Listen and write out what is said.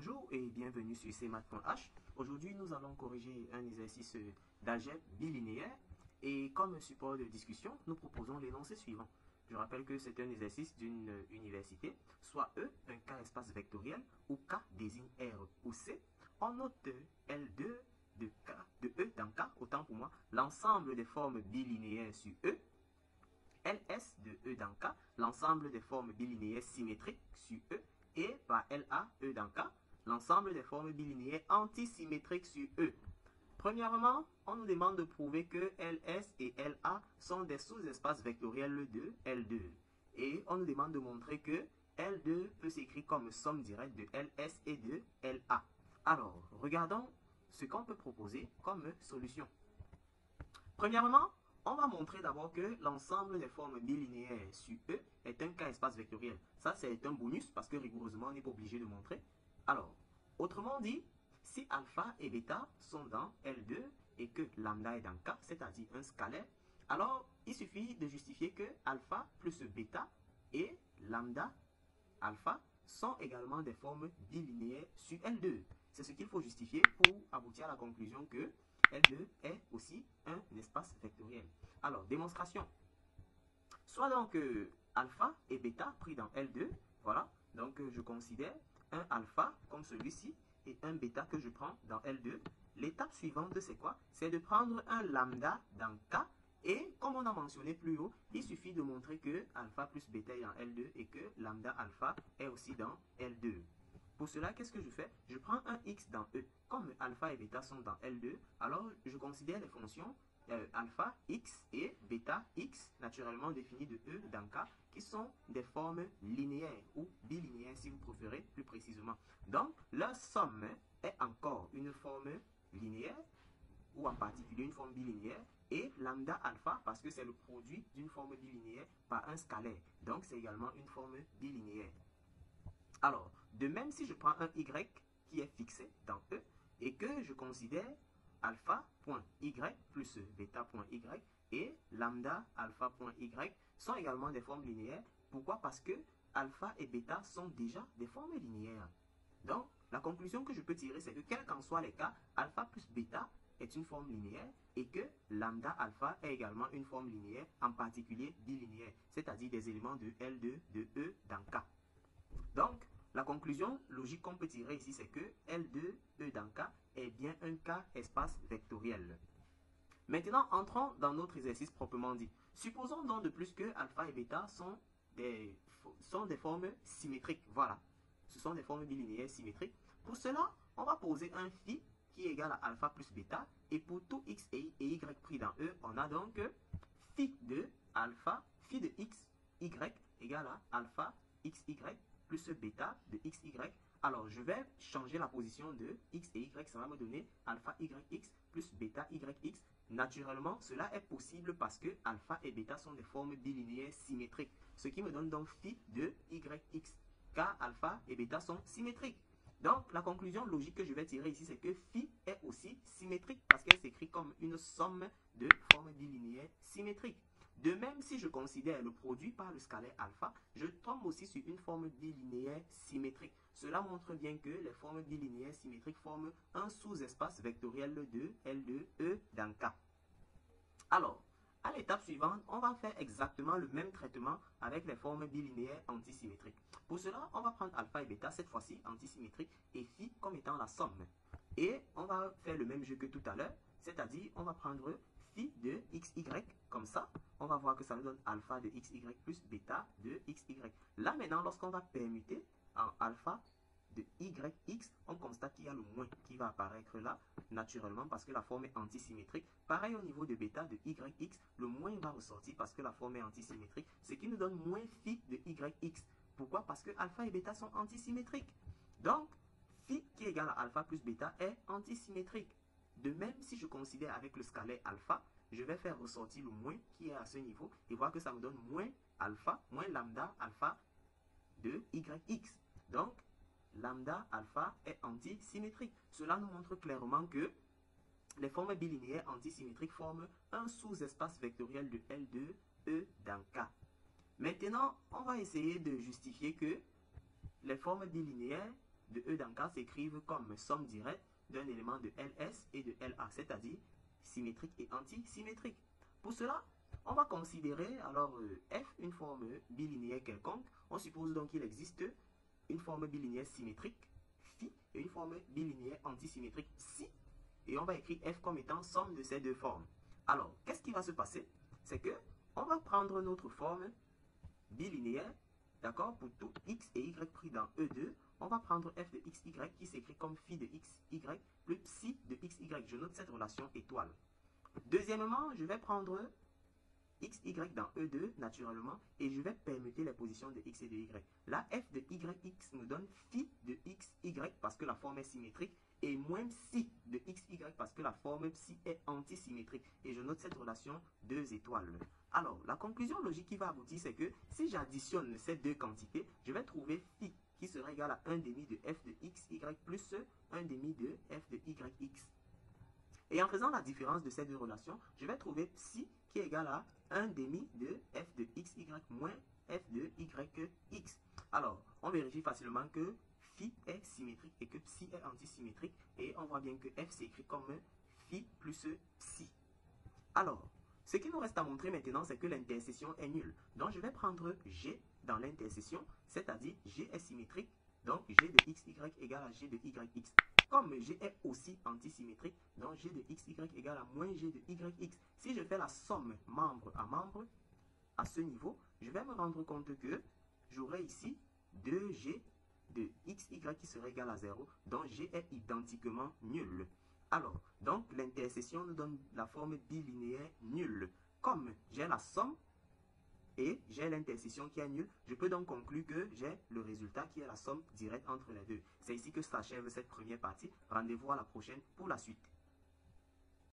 Bonjour et bienvenue sur cmath.h. Aujourd'hui, nous allons corriger un exercice d'algèbre bilinéaire et comme support de discussion, nous proposons l'énoncé suivant. Je rappelle que c'est un exercice d'une université, soit E, un K espace vectoriel, ou K désigne R ou C. On note L2 de E dans K, autant pour moi, l'ensemble des formes bilinéaires sur E. LS de E dans K, l'ensemble des formes bilinéaires symétriques sur E. Et par LA, E dans K, l'ensemble des formes bilinéaires antisymétriques sur E. Premièrement, on nous demande de prouver que LS et LA sont des sous-espaces vectoriels de L2. Et on nous demande de montrer que L2 peut s'écrire comme somme directe de LS et de LA. Alors, regardons ce qu'on peut proposer comme solution. Premièrement, on va montrer d'abord que l'ensemble des formes bilinéaires sur E est un K-espace vectoriel. Ça, c'est un bonus parce que rigoureusement, on n'est pas obligé de montrer. Alors, autrement dit, si alpha et bêta sont dans L2 et que lambda est dans K, c'est-à-dire un scalaire, alors il suffit de justifier que alpha plus bêta et lambda alpha sont également des formes bilinéaires sur L2. C'est ce qu'il faut justifier pour aboutir à la conclusion que L2 est aussi un espace vectoriel. Alors, démonstration. Soit donc alpha et bêta pris dans L2. Voilà. Donc, je considère un alpha comme celui-ci et un bêta que je prends dans L2. L'étape suivante, c'est quoi? C'est de prendre un lambda dans K. Et comme on a mentionné plus haut, il suffit de montrer que alpha plus bêta est dans L2 et que lambda alpha est aussi dans L2. Pour cela, qu'est-ce que je fais? Je prends un x dans E. Comme alpha et bêta sont dans L2, alors je considère les fonctions alpha x et bêta x, naturellement définies de E dans K, qui sont des formes linéaires ou bilinéaires si vous préférez plus précisément. Donc, leur somme est encore une forme linéaire, ou en particulier une forme bilinéaire, et lambda alpha, parce que c'est le produit d'une forme bilinéaire par un scalaire. Donc, c'est également une forme bilinéaire. Alors, de même si je prends un y qui est fixé dans E et que je considère alpha.y plus bêta.y et lambda alpha.y sont également des formes linéaires. Pourquoi? Parce que alpha et bêta sont déjà des formes linéaires. Donc, la conclusion que je peux tirer, c'est que quels qu'en soient les cas, alpha plus bêta est une forme linéaire et que lambda alpha est également une forme linéaire, en particulier bilinéaire, c'est-à-dire des éléments de L2 de E dans K. Donc, la conclusion logique qu'on peut tirer ici, c'est que L2, E dans K, est bien un K espace vectoriel. Maintenant, entrons dans notre exercice proprement dit. Supposons donc de plus que alpha et bêta sont des formes symétriques. Voilà, ce sont des formes bilinéaires symétriques. Pour cela, on va poser un phi qui est égal à alpha plus bêta. Et pour tout x et y pris dans E, on a donc phi de alpha, phi de x, y égale à alpha xy plus bêta de xy. Alors, je vais changer la position de x et y. Ça va me donner alpha yx plus bêta yx. Naturellement, cela est possible parce que alpha et bêta sont des formes bilinéaires symétriques. Ce qui me donne donc phi de yx. Car alpha et bêta sont symétriques. Donc, la conclusion logique que je vais tirer ici, c'est que phi est aussi symétrique parce qu'elle s'écrit comme une somme de formes bilinéaires symétriques. De même, si je considère le produit par le scalaire alpha, je tombe aussi sur une forme bilinéaire symétrique. Cela montre bien que les formes bilinéaires symétriques forment un sous-espace vectoriel de L2, E dans K. Alors, à l'étape suivante, on va faire exactement le même traitement avec les formes bilinéaires antisymétriques. Pour cela, on va prendre alpha et bêta, cette fois-ci antisymétrique, et phi comme étant la somme. Et on va faire le même jeu que tout à l'heure, c'est-à-dire on va prendre phi de xy comme ça. On va voir que ça nous donne alpha de xy plus bêta de xy. Là maintenant, lorsqu'on va permuter en alpha de yx, on constate qu'il y a le moins qui va apparaître là, naturellement, parce que la forme est antisymétrique. Pareil au niveau de bêta de yx, le moins va ressortir parce que la forme est antisymétrique, ce qui nous donne moins phi de yx. Pourquoi? Parce que alpha et bêta sont antisymétriques. Donc, phi qui est égal à alpha plus bêta est antisymétrique. De même, si je considère avec le scalaire alpha, je vais faire ressortir le moins qui est à ce niveau et voir que ça me donne moins alpha, moins lambda alpha de yx. Donc, lambda alpha est antisymétrique. Cela nous montre clairement que les formes bilinéaires antisymétriques forment un sous-espace vectoriel de L2, E dans K. Maintenant, on va essayer de justifier que les formes bilinéaires de E dans K s'écrivent comme somme directe d'un élément de LS et de LA, c'est-à-dire symétrique et antisymétrique. Pour cela, on va considérer alors F une forme bilinéaire quelconque. On suppose donc qu'il existe une forme bilinéaire symétrique, phi, et une forme bilinéaire antisymétrique, psi. Et on va écrire F comme étant somme de ces deux formes. Alors, qu'est-ce qui va se passer? C'est que on va prendre notre forme bilinéaire, d'accord, pour tout x et y pris dans E2. On va prendre f de xy qui s'écrit comme phi de xy plus psi de xy. Je note cette relation étoile. Deuxièmement, je vais prendre xy dans E2 naturellement et je vais permuter les positions de x et de y. Là, f de yx me donne phi de xy parce que la forme est symétrique et moins psi de xy parce que la forme psi est antisymétrique. Et je note cette relation 2 étoiles. Alors, la conclusion logique qui va aboutir, c'est que si j'additionne ces deux quantités, je vais trouver phi qui sera égal à 1 demi de f de xy plus 1 demi de f de yx. Et en faisant la différence de ces deux relations, je vais trouver psi qui est égal à 1 demi de f de xy moins f de yx. Alors, on vérifie facilement que phi est symétrique et que psi est antisymétrique. Et on voit bien que f s'écrit comme phi plus psi. Alors, ce qui nous reste à montrer maintenant, c'est que l'interséction est nulle. Donc, je vais prendre G dans l'interséction, c'est-à-dire G est symétrique. Donc, G de xy égale à G de yx. Comme G est aussi antisymétrique, donc G de xy égale à moins G de yx. Si je fais la somme membre à membre, à ce niveau, je vais me rendre compte que j'aurai ici 2G de xy qui serait égal à 0. Donc, G est identiquement nul. Alors, donc l'interséction nous donne la forme bilinéaire nulle. Comme j'ai la somme et j'ai l'interséction qui est nulle, je peux donc conclure que j'ai le résultat qui est la somme directe entre les deux. C'est ici que s'achève cette première partie. Rendez-vous à la prochaine pour la suite.